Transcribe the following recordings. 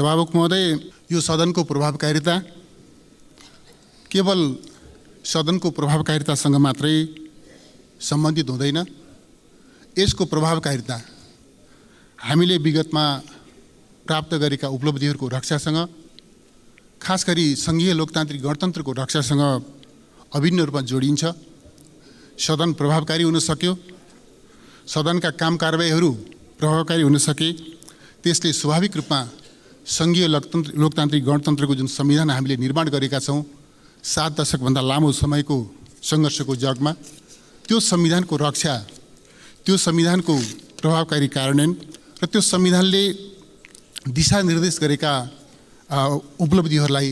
सभामुख महोदय, यो सदनको प्रभावकारिता केवल सदनको प्रभावकारितासँग मात्रै सम्बन्धित हुँदैन। यसको प्रभावकारिता हामीले विगतमा प्राप्त गरेका उपलब्धिहरूको रक्षासँग, खास गरी सङ्घीय लोकतान्त्रिक गणतन्त्रको रक्षासँग अभिन्न रूपमा जोडिन्छ। सदन प्रभावकारी हुन सक्यो, सदनका काम कारबाहीहरू प्रभावकारी हुन सके, त्यसले स्वाभाविक रूपमा सङ्घीय लोकतान्त्रिक गणतन्त्रको जुन संविधान हामीले निर्माण गरेका छौँ 7 दशकभन्दा लामो समयको सङ्घर्षको जगमा, त्यो संविधानको रक्षा, त्यो संविधानको प्रभावकारी कार्यान्वयन र त्यो संविधानले दिशानिर्देश गरेका उपलब्धिहरूलाई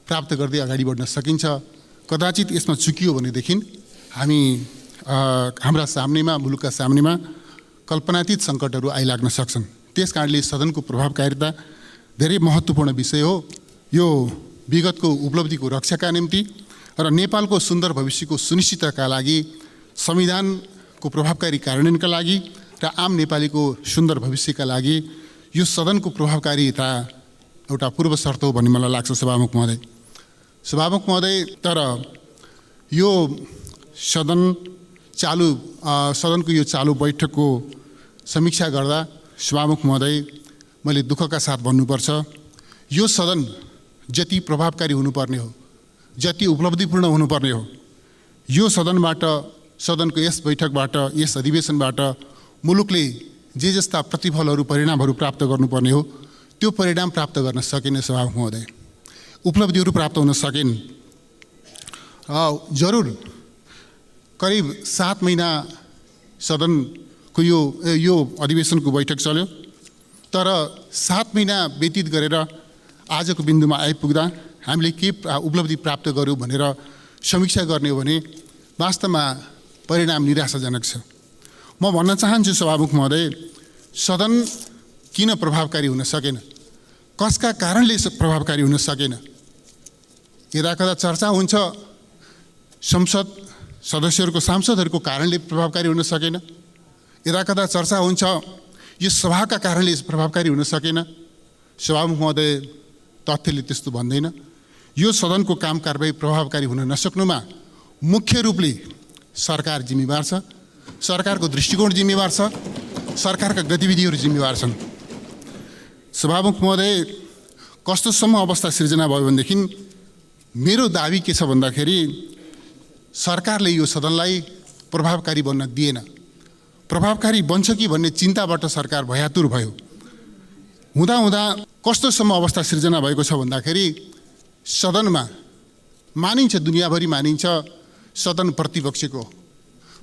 प्राप्त गर्दै अगाडि बढ्न सकिन्छ। कदाचित यसमा चुकियो भनेदेखि हामी हाम्रा सामनेमा, मुलुकका सामनेमा कल्पनातीत सङ्कटहरू आइलाग्न सक्छन्। त्यस कारणले सदनको प्रभावकारिता धेरै महत्त्वपूर्ण विषय हो। यो विगतको उपलब्धिको रक्षाका निम्ति र नेपालको सुन्दर भविष्यको सुनिश्चितताका लागि, संविधानको प्रभावकारी कार्यान्वयनका लागि र आम नेपालीको सुन्दर भविष्यका लागि यो सदनको प्रभावकारिता एउटा पूर्व शर्त हो भन्ने मलाई लाग्छ। सभामुख महोदय, तर यो सदनको यो चालु बैठकको समीक्षा गर्दा सभामुख महोदय, मैले दुःखका साथ भन्नुपर्छ, यो सदन जति प्रभावकारी हुनुपर्ने हो, जति उपलब्धिपूर्ण हुनुपर्ने हो, यो सदनको यस बैठकबाट, यस अधिवेशनबाट मुलुकले जे जस्ता प्रतिफलहरू, परिणामहरू प्राप्त गर्नुपर्ने हो, त्यो परिणाम प्राप्त गर्न सकेन। सभामुख महोदय, उपलब्धिहरू प्राप्त हुन सकेन। जरुर करिब 7 महिना सदनको यो अधिवेशनको बैठक चल्यो, तर 7 महिना व्यतीत गरेर आजको बिन्दुमा आइपुग्दा हामीले के उपलब्धि प्राप्त गर्यौँ भनेर समीक्षा गर्ने हो भने वास्तवमा परिणाम निराशाजनक छ। म भन्न चाहन्छु सभामुख महोदय, सदन किन प्रभावकारी हुन सकेन, कसका कारणले प्रभावकारी हुन सकेन। यदाकदा चर्चा हुन्छ संसद सदस्यहरूको, सांसदहरूको कारणले प्रभावकारी हुन सकेन, यदाकदा चर्चा हुन्छ यो सभाका कारणले प्रभावकारी हुन सकेन। सभामुख महोदय, तथ्यले त्यस्तो भन्दैन। यो सदनको काम कारबाही प्रभावकारी हुन नसक्नुमा मुख्य रूपले सरकार जिम्मेवार छ, सरकारको दृष्टिकोण जिम्मेवार छ, सरकारका गतिविधिहरू जिम्मेवार छन्। सभामुख महोदय, कस्तोसम्म अवस्था सिर्जना भयो भनेदेखि मेरो दाबी के छ भन्दाखेरि सरकारले यो सदनलाई प्रभावकारी बन्न दिएन। प्रभावकारी बन्छ कि भन्ने चिन्ताबाट सरकार भयातुर भयो। हुँदा कस्तोसम्म अवस्था सिर्जना भएको छ भन्दाखेरि सदनमा मानिन्छ, दुनियाँभरि मानिन्छ, सदन प्रतिपक्षको।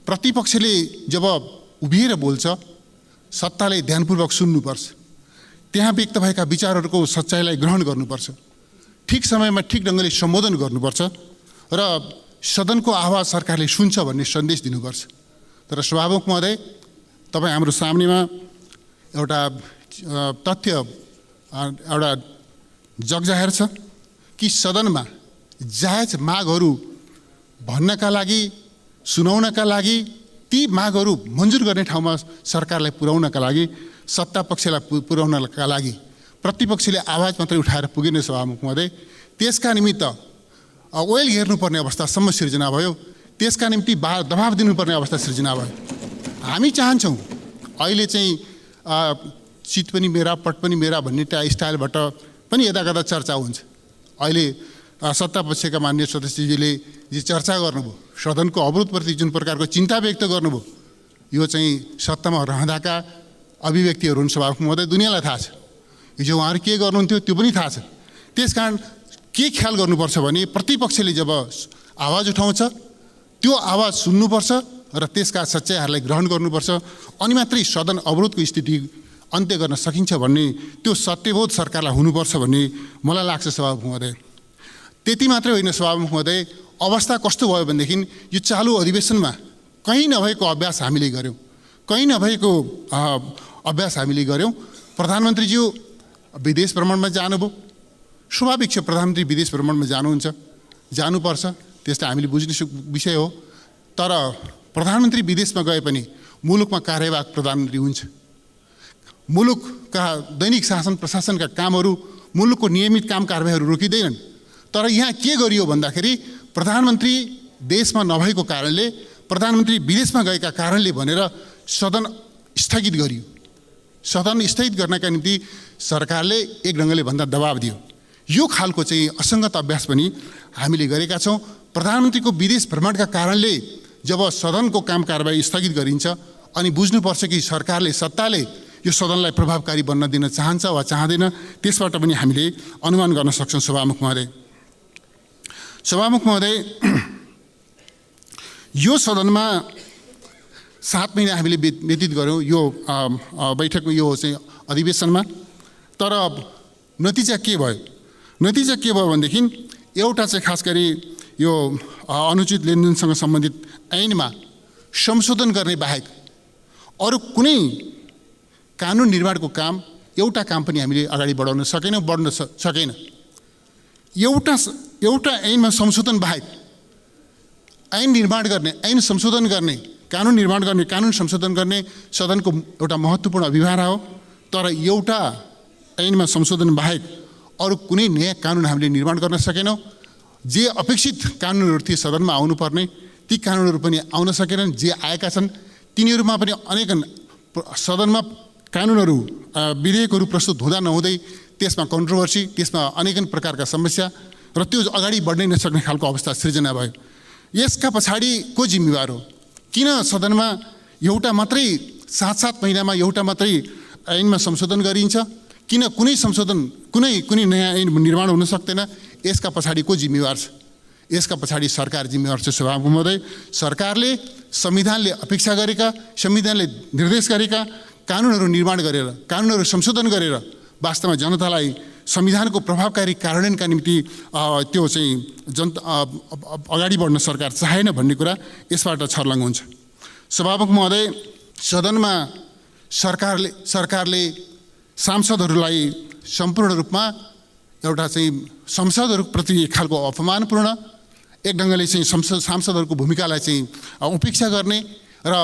प्रतिपक्षले जब उभिएर बोल्छ, सत्ताले ध्यानपूर्वक सुन्नुपर्छ, त्यहाँ व्यक्त भएका विचारहरूको सच्चाइलाई ग्रहण गर्नुपर्छ, ठिक समयमा ठिक ढङ्गले सम्बोधन गर्नुपर्छ र सदनको आवाज सरकारले सुन्छ भन्ने सन्देश दिनुपर्छ। तर सभामुख महोदय, तपाईँ हाम्रो सामनेमा एउटा तथ्य, एउटा जगजाहेर छ कि सदनमा जायज मागहरू भन्नका लागि, सुनाउनका लागि, ती मागहरू मन्जुर गर्ने ठाउँमा सरकारलाई पुर्याउनका लागि, सत्ता पक्षलाई पुर्याउनका लागि प्रतिपक्षले आवाज मात्रै उठाएर पुगेन। सभामुख महोदय, त्यसका निमित्त ओयल हेर्नुपर्ने अवस्थासम्म सिर्जना भयो, त्यसका निम्ति दबाब दिनुपर्ने अवस्था सिर्जना भयो। हामी चाहन्छौँ अहिले चाहिँ चित पनि मेरा, पट पनि मेरा भन्ने स्टाइलबाट पनि यदाकदा चर्चा हुन्छ। अहिले सत्ता पक्षका मान्य सदस्यजीले जे चर्चा गर्नुभयो, सदनको अवरोधप्रति जुन प्रकारको चिन्ता व्यक्त गर्नुभयो, यो चाहिँ सत्तामा रहँदाका अभिव्यक्तिहरू हुन्। सभामुख महोदय, दुनियाँलाई थाहा छ हिजो उहाँहरू के गर्नुहुन्थ्यो, त्यो पनि थाहा छ। त्यसकारण के ख्याल गर्नुपर्छ भने प्रतिपक्षले जब आवाज उठाउँछ त्यो आवाज सुन्नुपर्छ र त्यसका सच्चाइहरूलाई ग्रहण गर्नुपर्छ, अनि मात्रै सदन अवरोधको स्थिति अन्त्य गर्न सकिन्छ भन्ने त्यो सत्यबोध सरकारलाई हुनुपर्छ भन्ने मलाई लाग्छ। सभामुख महोदय, त्यति मात्रै होइन सभामुख महोदय, अवस्था कस्तो भयो भनेदेखि यो चालु अधिवेशनमा कहीँ नभएको अभ्यास हामीले गऱ्यौँ, कहीँ नभएको अभ्यास हामीले गऱ्यौँ। प्रधानमन्त्रीज्यू विदेश भ्रमणमा जानुभयो, स्वाभाविक छ प्रधानमन्त्री विदेश भ्रमणमा जानुहुन्छ, जानुपर्छ, त्यसलाई हामीले बुझ्ने विषय हो। तर प्रधानमन्त्री विदेशमा गए पनि मुलुकमा कार्यवाहक प्रधानमन्त्री हुन्छ, मुलुकका दैनिक शासन प्रशासनका कामहरू मुलुकको नियमित काम कारबाहीहरू रोकिँदैनन्। तर यहाँ के गरियो भन्दाखेरि प्रधानमन्त्री देशमा नभएको कारणले, प्रधानमन्त्री विदेशमा गएका कारणले भनेर सदन स्थगित गरियो। सदन स्थगित गर्नका निम्ति सरकारले एक ढङ्गले भन्दा दबाब दियो। यो खालको चाहिँ असङ्गत अभ्यास पनि हामीले गरेका छौँ। प्रधानमन्त्रीको विदेश भ्रमणका कारणले जब सदनको काम कारबाही स्थगित गरिन्छ अनि बुझ्नुपर्छ कि सरकारले, सत्ताले यो सदनलाई प्रभावकारी बन्न दिन चाहन्छ वा चाहँदैन, त्यसबाट पनि हामीले अनुमान गर्न सक्छौँ। सभामुख महोदय, यो सदनमा 7 महिना हामीले व्यतीत गऱ्यौँ यो बैठकमा, यो चाहिँ अधिवेशनमा। तर नतिजा के भयो? नतिजा के भयो भनेदेखि एउटा चाहिँ खास गरी यो अनुचित लेनदेनसँग सम्बन्धित ऐनमा संशोधन गर्ने बाहेक अरू कुनै कानुन निर्माणको काम, एउटा काम पनि हामीले अगाडि बढाउन सकेनौँ, बढ्न सकेन। एउटा ऐनमा संशोधन बाहेक ऐन निर्माण गर्ने, ऐन संशोधन गर्ने, कानुन निर्माण गर्ने, कानुन संशोधन गर्ने सदनको एउटा महत्त्वपूर्ण अभिभार हो। तर एउटा ऐनमा संशोधन बाहेक अरू कुनै नयाँ कानुन हामीले निर्माण गर्न सकेनौँ। जे अपेक्षित कानुनहरू थिए सदनमा आउनुपर्ने, ती कानुनहरू पनि आउन सकेनन्। जे आएका छन् तिनीहरूमा पनि अनेक सदनमा कानुनहरू, विधेयकहरू प्रस्तुत हुँदा नहुँदै त्यसमा कन्ट्रोभर्सी, त्यसमा अनेक प्रकारका समस्या र त्यो अगाडि बढ्नै नसक्ने खालको अवस्था सृजना भयो। यसका पछाडि को जिम्मेवार हो? किन सदनमा एउटा मात्रै 7 महिनामा एउटा मात्रै ऐनमा संशोधन गरिन्छ? किन कुनै नयाँ ऐन निर्माण हुन सक्दैन? यसका पछाडि को जिम्मेवार छ? यसका पछाडि सरकार जिम्मेवार छ। सभामुख महोदय, सरकारले संविधानले अपेक्षा गरेका, संविधानले निर्देश गरेका कानुनहरू निर्माण गरेर, कानुनहरू संशोधन गरेर वास्तवमा जनतालाई संविधानको प्रभावकारी कार्यान्वयनका निम्ति त्यो चाहिँ अगाडि बढ्न सरकार चाहेन भन्ने कुरा यसबाट छर्लङ्ग हुन्छ। सभामुख महोदय, सदनमा सरकारले सांसदहरूलाई सम्पूर्ण रूपमा एउटा चाहिँ संसदहरूप्रति एक खालको अपमानपूर्ण, एक ढङ्गले चाहिँ सांसदहरूको भूमिकालाई चाहिँ उपेक्षा गर्ने र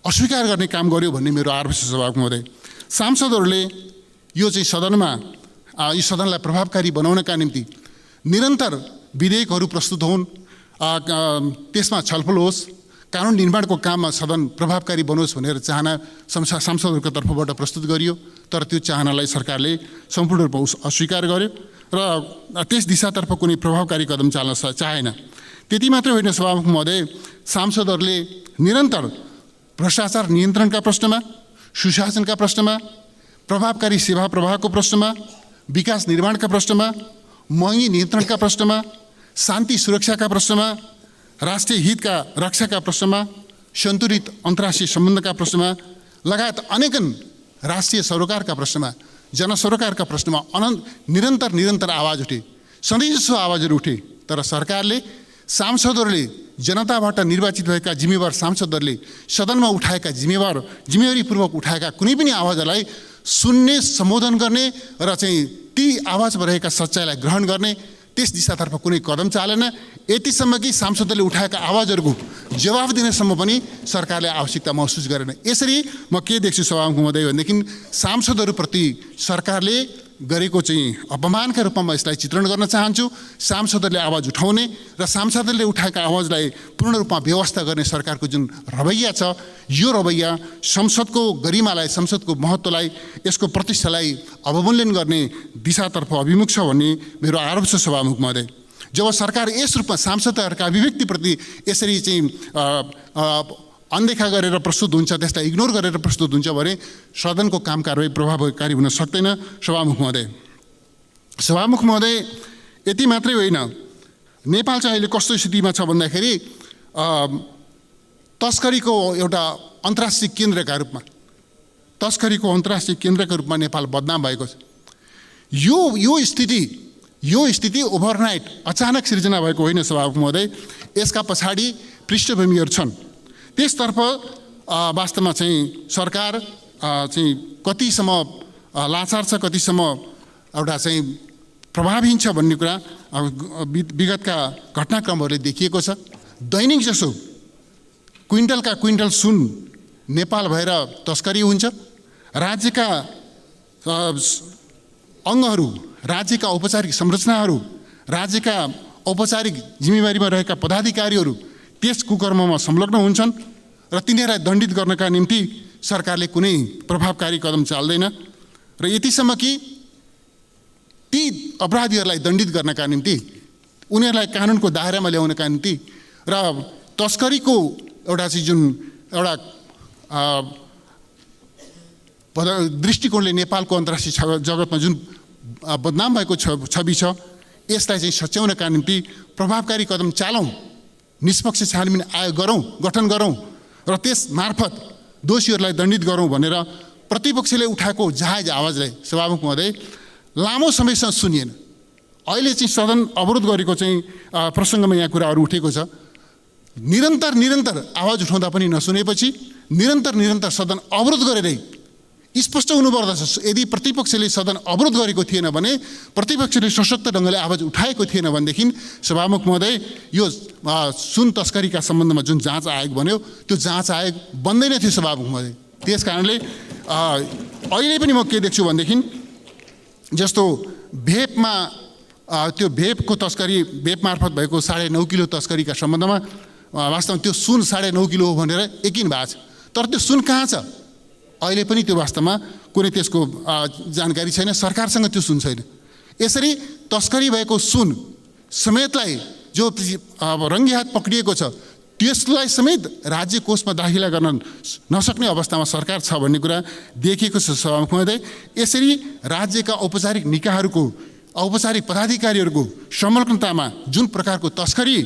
अस्वीकार गर्ने काम गर्यो भन्ने मेरो आरोप छ। सभामुख महोदय, सांसदहरूले यो चाहिँ सदनमा, यो सदनलाई प्रभावकारी बनाउनका निम्ति निरन्तर विधेयकहरू प्रस्तुत हुन्, त्यसमा छलफल होस्, कानुन निर्माणको काममा सदन प्रभावकारी बनोस् भनेर चाहना सांसदहरूको तर्फबाट प्रस्तुत गरियो। तर त्यो चाहनालाई सरकारले सम्पूर्ण रूपमा अस्वीकार गर्यो र त्यस दिशातर्फ कुनै प्रभावकारी कदम चाल्न चाहेन। त्यति मात्रै होइन सभामुख महोदय, सांसदहरूले निरन्तर भ्रष्टाचार नियन्त्रणका प्रश्नमा, सुशासनका प्रश्नमा, प्रभावकारी सेवा प्रवाहको प्रश्नमा, विकास निर्माणका प्रश्नमा, महँगी नियन्त्रणका प्रश्नमा, शान्ति सुरक्षाका प्रश्नमा, राष्ट्रिय हितका रक्षाका प्रश्नमा, सन्तुलित अन्तर्राष्ट्रिय सम्बन्धका प्रश्नमा लगायत अनेकन राष्ट्रिय सरोकारका प्रश्नमा, जनसरोकारका प्रश्नमा निरन्तर आवाज उठे, सधैँजसो आवाजहरू उठे। तर सरकारले, सांसदहरूले, जनताबाट निर्वाचित भएका जिम्मेवार सांसदहरूले सदनमा उठाएका जिम्मेवारीपूर्वक उठाएका कुनै पनि आवाजलाई सुन्ने, सम्बोधन गर्ने र चाहिँ ती आवाजमा रहेका सच्चाइलाई ग्रहण गर्ने, त्यस दिशातर्फ कुनै कदम चालेन। यतिसम्म कि सांसदहरूले उठाएका आवाजहरूको जवाफ दिनेसम्म पनि सरकारले आवश्यकता महसुस गरेन। यसरी म के देख्छु सभामुख महोदय भनेदेखि सांसदहरूप्रति सरकारले गरेको चाहिँ अपमानका रूपमा म यसलाई चित्रण गर्न चाहन्छु। सांसदहरूले आवाज उठाउने र सांसदहरूले उठाएका आवाजलाई पूर्ण रूपमा व्यवस्था गर्ने सरकारको जुन रवैया छ, यो रवैया संसदको गरिमालाई, संसदको महत्त्वलाई, यसको प्रतिष्ठालाई अवमूल्यन गर्ने दिशातर्फ अभिमुख छ भन्ने मेरो आरोप छ। सभामुख महोदय, जब सरकार यस रूपमा सांसदहरूका अभिव्यक्तिप्रति यसरी चाहिँ अनदेखा गरेर प्रस्तुत हुन्छ, त्यसलाई इग्नोर गरेर प्रस्तुत हुन्छ भने सदनको काम कारबाही प्रभावकारी हुन सक्दैन। सभामुख महोदय, यति मात्रै होइन, नेपाल चाहिँ अहिले कस्तो स्थितिमा छ भन्दाखेरि तस्करीको एउटा अन्तर्राष्ट्रिय केन्द्रका रूपमा नेपाल बदनाम भएको छ। यो स्थिति ओभरनाइट अचानक सिर्जना भएको होइन सभामुख महोदय। यसका पछाडि पृष्ठभूमिहरू छन्। त्यसतर्फ वास्तवमा चाहिँ सरकार चाहिँ कतिसम्म लाचार छ, कतिसम्म एउटा चाहिँ प्रभावहीन छ भन्ने कुरा विगतका घटनाक्रमहरूले देखिएको छ। दैनिक जसो क्विन्टलका क्विन्टल सुन नेपाल भएर तस्करी हुन्छ। राज्यका अङ्गहरू, राज्यका औपचारिक संरचनाहरू, राज्यका औपचारिक जिम्मेवारीमा रहेका पदाधिकारीहरू त्यस कुकर्ममा संलग्न हुन्छन् र तिनीहरूलाई दण्डित गर्नका निम्ति सरकारले कुनै प्रभावकारी कदम चाल्दैन र यतिसम्म कि ती अपराधीहरूलाई दण्डित गर्नका निम्ति, उनीहरूलाई कानुनको दायरामा ल्याउनका निम्ति र तस्करीको एउटा चाहिँ जुन एउटा दृष्टिकोणले नेपालको अन्तर्राष्ट्रिय जगतमा जुन बदनाम भएको छवि छ, यसलाई चाहिँ सच्याउनका निम्ति प्रभावकारी कदम चालौँ, निष्पक्ष छानबिन आयोग गठन गरौँ र त्यस मार्फत दोषीहरूलाई दण्डित गरौँ भनेर प्रतिपक्षले उठाएको जायज आवाजलाई सभामुख महोदय लामो समयसम्म सुनिएन। अहिले चाहिँ सदन अवरोध गरेको चाहिँ प्रसङ्गमा यहाँ कुराहरू उठेको छ। निरन्तर आवाज उठाउँदा पनि नसुनेपछि निरन्तर सदन अवरोध गरेरै स्पष्ट हुनुपर्दछ। यदि प्रतिपक्षले सदन अवरोध गरेको थिएन भने, प्रतिपक्षले सशक्त ढङ्गले आवाज उठाएको थिएन भनेदेखि सभामुख महोदय यो सुन तस्करीका सम्बन्धमा जुन जाँच आयोग बन्यो त्यो जाँच आयोग बन्दैन थियो सभामुख महोदय। त्यस कारणले अहिले पनि म के देख्छु भनेदेखि जस्तो भेपमा त्यो भेपको तस्करी, भेप मार्फत भएको 9.5 किलो तस्करीका सम्बन्धमा वास्तवमा त्यो सुन 9.5 किलो हो भनेर यकिन भएको छ, तर त्यो सुन कहाँ छ अहिले पनि त्यो वास्तवमा कुनै त्यसको जानकारी छैन, सरकारसँग त्यो सुन छैन। यसरी तस्करी भएको सुन समेतलाई जो रङ्गी हात पक्रिएको छ त्यसलाई समेत राज्य कोषमा दाखिला गर्न नसक्ने अवस्थामा सरकार छ भन्ने कुरा देखिएको छ सभामुख महोदय। यसरी राज्यका औपचारिक निकायहरूको, औपचारिक पदाधिकारीहरूको संलग्नतामा जुन प्रकारको तस्करी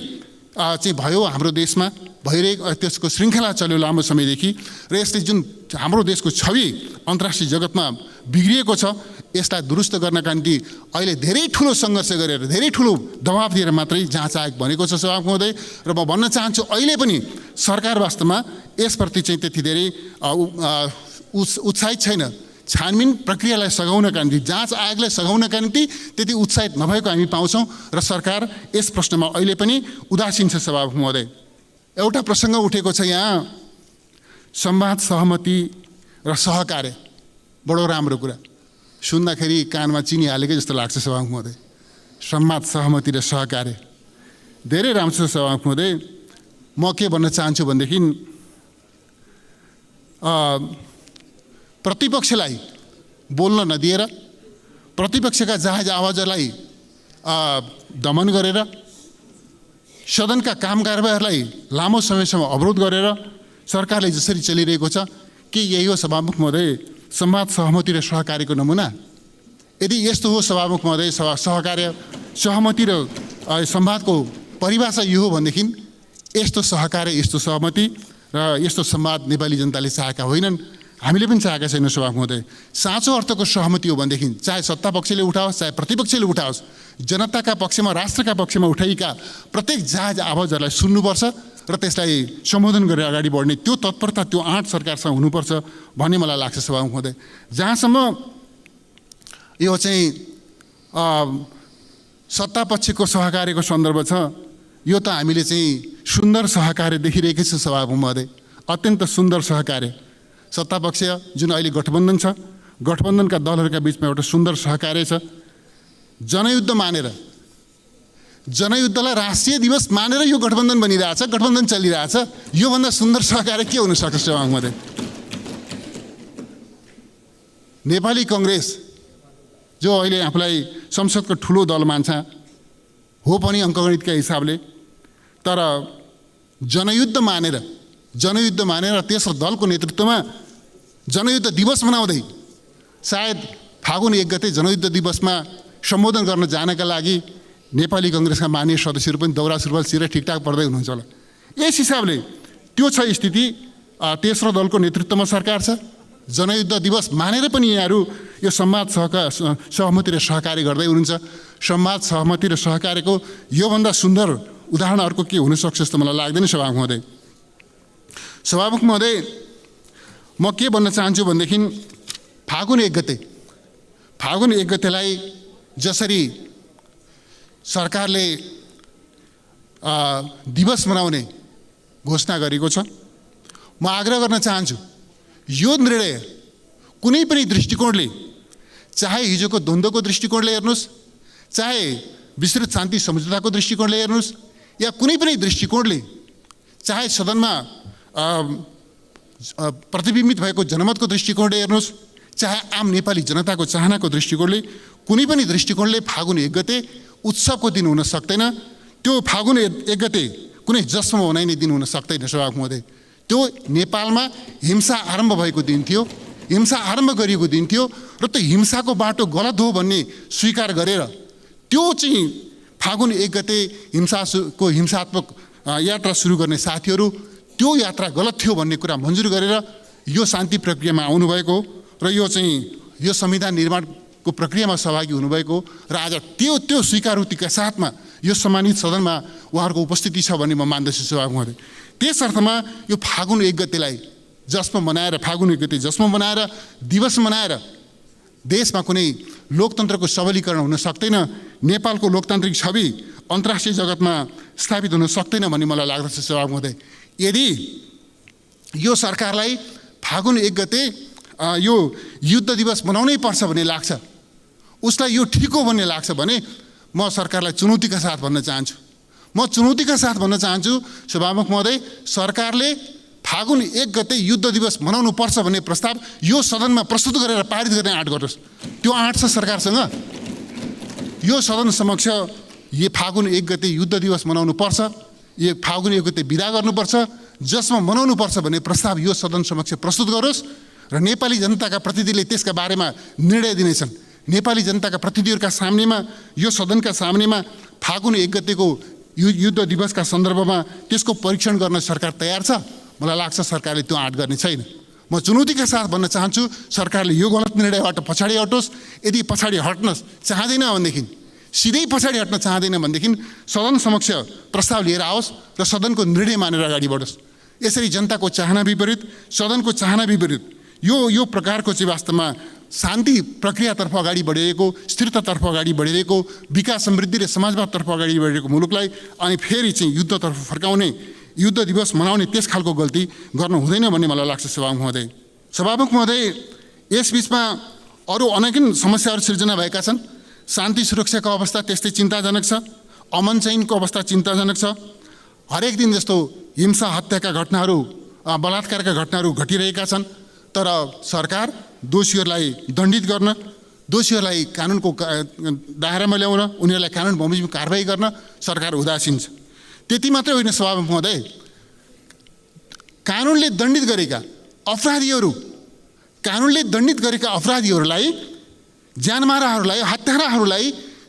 चाहिँ भयो हाम्रो देशमा, भइरहेको त्यसको श्रृङ्खला चल्यो लामो समयदेखि र यसले जुन हाम्रो देशको छवि अन्तर्राष्ट्रिय जगतमा बिग्रिएको छ यसलाई दुरुस्त गर्नका निम्ति अहिले धेरै ठुलो सङ्घर्ष गरेर, धेरै ठुलो दबाब दिएर मात्रै जाँच आयोग बनेको छ सभामुख महोदय। र म भन्न चाहन्छु अहिले पनि सरकार वास्तवमा यसप्रति चाहिँ त्यति धेरै उत्साहित छैन। छानबिन प्रक्रियालाई सघाउनका निम्ति, जाँच आयोगलाई सघाउनका निम्ति त्यति उत्साहित नभएको हामी पाउँछौँ र सरकार यस प्रश्नमा अहिले पनि उदासीन छ सभामुख महोदय। एउटा प्रसङ्ग उठेको छ यहाँ, संवाद, सहमति र सहकार्य। बडो राम्रो कुरा, सुन्दाखेरि कानमा चिनी हालेकै जस्तो लाग्छ सभामुख महोदय। संवाद, सहमति र सहकार्य धेरै राम्रो छ सभामुख महोदय। म के भन्न चाहन्छु भनेदेखि प्रतिपक्षलाई बोल्न नदिएर, प्रतिपक्षका जायज आवाजलाई दमन गरेर, सदनका काम कारबाहीहरूलाई लामो समयसम्म अवरोध गरेर सरकारले जसरी चलिरहेको छ, के यही हो सभामुख महोदय संवाद, सहमति र सहकार्यको नमुना? यदि यस्तो हो सभामुख महोदय, सहकार्य, सहमति र संवादको परिभाषा यो हो भनेदेखि यस्तो सहकार्य, यस्तो सहमति र यस्तो संवाद नेपाली जनताले चाहेका होइनन्, हामीले पनि चाहेका छैनौँ सभामुख महोदय। साँचो अर्थको सहमति हो भनेदेखि चाहे सत्ता पक्षले उठाओस् चाहे प्रतिपक्षले उठाओस्, जनताका पक्षमा, राष्ट्रका पक्षमा उठाइएका प्रत्येक जायज आवाजहरूलाई सुन्नुपर्छ र त्यसलाई सम्बोधन गरेर अगाडि बढ्ने त्यो तत्परता, त्यो आँट सरकारसँग हुनुपर्छ भन्ने मलाई लाग्छ सभामुख महोदय। जहाँसम्म यो चाहिँ सत्ता पक्षको सहकार्यको सन्दर्भ छ, यो त हामीले चाहिँ सुन्दर सहकार्य देखिरहेकै छ सभामुख महोदय, अत्यन्त सुन्दर सहकार्य। सत्ता पक्ष जुन अहिले गठबन्धन छ, गठबन्धनका दलहरूका बिचमा एउटा सुन्दर सहकार्य छ। जनयुद्ध मानेर, जनयुद्धलाई राष्ट्रिय दिवस मानेर यो गठबन्धन बनिरहेछ, गठबन्धन चलिरहेछ, योभन्दा सुन्दर सहकार्य के हुनसक्छ सभामुख महोदय? नेपाली कङ्ग्रेस जो अहिले आफूलाई संसदको ठुलो दल मान्छ हो पनि अङ्कगणितका हिसाबले, तर जनयुद्ध मानेर तेस्रो दलको नेतृत्वमा जनयुद्ध दिवस मनाउँदै सायद फागुन 1 गते जनयुद्ध दिवसमा सम्बोधन गर्न जानका लागि नेपाली कङ्ग्रेसका मान्य सदस्यहरू पनि दौरा सुरुवाल सिर ठिकठाक पर्दै हुनुहुन्छ होला। यस हिसाबले त्यो छ स्थिति। तेस्रो दलको नेतृत्वमा सरकार छ, जनयुद्ध दिवस मानेर पनि यहाँहरू यो संवाद, सहमति र सहकार्य गर्दै हुनुहुन्छ। संवाद, सहमति र सहकार्यको योभन्दा सुन्दर उदाहरण अर्को के हुनसक्छ जस्तो मलाई लाग्दैन सभामुख महोदय। सभामुख महोदय, म के भन्न चाहन्छु भनेदेखि फागुन 1 गतेलाई जसरी सरकारले दिवस मनाउने घोषणा गरेको छ, म आग्रह गर्न चाहन्छु यो निर्णय कुनै पनि दृष्टिकोणले चाहे हिजोको द्वन्द्वको दृष्टिकोणले हेर्नुहोस्, चाहे विस्तृत शान्ति सम्झौताको दृष्टिकोणले हेर्नुहोस्, या कुनै पनि दृष्टिकोणले, चाहे सदनमा प्रतिबिम्बित भएको जनमतको दृष्टिकोणले हेर्नुहोस्, चाहे आम नेपाली जनताको चाहनाको दृष्टिकोणले, कुनै पनि दृष्टिकोणले फागुन 1 गते उत्सवको दिन हुन सक्दैन। त्यो फागुन 1 गते कुनै जश्नमा मनाइने दिन हुन सक्दैन सभामुख महोदय। त्यो नेपालमा हिंसा आरम्भ भएको दिन थियो, हिंसा आरम्भ गरिएको दिन थियो र त्यो हिंसाको बाटो गलत हो भन्ने स्वीकार गरेर त्यो चाहिँ फागुन 1 गते हिंसात्मक यात्रा सुरु गर्ने साथीहरू त्यो यात्रा गलत थियो भन्ने कुरा मन्जुर गरेर यो शान्ति प्रक्रियामा आउनुभएको र यो संविधान निर्माणको प्रक्रियामा सहभागी हुनुभएको र आज त्यो स्वीकारोक्तिका साथमा यो सम्मानित सदनमा उहाँहरूको उपस्थिति छ भन्ने म मान्दछु सभामुख महोदय। त्यस अर्थमा यो फागुन 1 गतेलाई जश्न मनाएर, फागुन 1 गते जश्न मनाएर, दिवस मनाएर देशमा कुनै लोकतन्त्रको सबलीकरण हुन सक्दैन, नेपालको लोकतान्त्रिक छवि अन्तर्राष्ट्रिय जगतमा स्थापित हुन सक्दैन भन्ने मलाई लाग्दछ सभामुख महोदय। यदि यो सरकारलाई फागुन 1 गते यो युद्ध दिवस मनाउनै पर्छ भन्ने लाग्छ, उसलाई यो ठिक हो भन्ने लाग्छ भने म सरकारलाई चुनौतीका साथ भन्न चाहन्छु, सभामुख महोदय, सरकारले फागुन 1 गते युद्ध दिवस मनाउनु पर्छ भन्ने प्रस्ताव यो सदनमा प्रस्तुत गरेर पारित गर्ने आँट गर्नुहोस्। त्यो आँट छ सरकारसँग। यो सदन समक्ष यो फागुन 1 गते युद्ध दिवस मनाउनु पर्छ, यो फागुन 1 गते बिदा गर्नुपर्छ, जसमा मनाउनु पर्छ भन्ने प्रस्ताव यो सदन समक्ष प्रस्तुत गरोस् र नेपाली जनताका प्रतिनिधिले त्यसका बारेमा निर्णय दिनेछन्। नेपाली जनताका प्रतिनिधिहरूका सामनेमा, यो सदनका सामनेमा फागुन 1 गतेको युद्ध दिवसका सन्दर्भमा त्यसको परीक्षण गर्न सरकार तयार छ। मलाई लाग्छ सरकारले त्यो आँट गर्ने छैन। म चुनौतीका साथ भन्न चाहन्छु, सरकारले यो गलत निर्णयबाट पछाडि हटोस्। यदि पछाडि हट्न चाहँदैन भनेदेखि, सिधै पछाडि हट्न चाहँदैन भनेदेखि सदन समक्ष प्रस्ताव लिएर आओस् र सदनको निर्णय मानेर अगाडि बढोस्। यसरी जनताको चाहना विपरीत, सदनको चाहना विपरीत यो प्रकारको चाहिँ वास्तवमा शान्ति प्रक्रियातर्फ अगाडि बढिरहेको, स्थिरतातर्फ अगाडि बढिरहेको, विकास समृद्धि र समाजवादतर्फ अगाडि बढिरहेको मुलुकलाई अनि फेरि चाहिँ युद्धतर्फ फर्काउने, युद्ध दिवस मनाउने त्यस खालको गल्ती गर्नु हुँदैन भन्ने मलाई लाग्छ सभामुख महोदय। सभामुख महोदय, यस बिचमा अरू अनेक समस्याहरू सिर्जना भएका छन्। शान्ति सुरक्षाको अवस्था त्यस्तै चिन्ताजनक छ, अमन चैनको अवस्था चिन्ताजनक छ। हरेक दिन जस्तो हिंसा, हत्याका घटनाहरू, बलात्कारका घटनाहरू घटिरहेका छन्, तर सरकार दोषीहरूलाई दण्डित गर्न, दोषीहरूलाई कानुनको दायरामा ल्याउन, उनीहरूलाई कानुन बमोजिम कारबाही गर्न सरकार उदासीन छ। त्यति मात्रै होइन सभामुख महोदय, कानुनले दण्डित गरेका अपराधीहरूलाई, ज्यानमाराहरूलाई, हत्याराहरूलाई,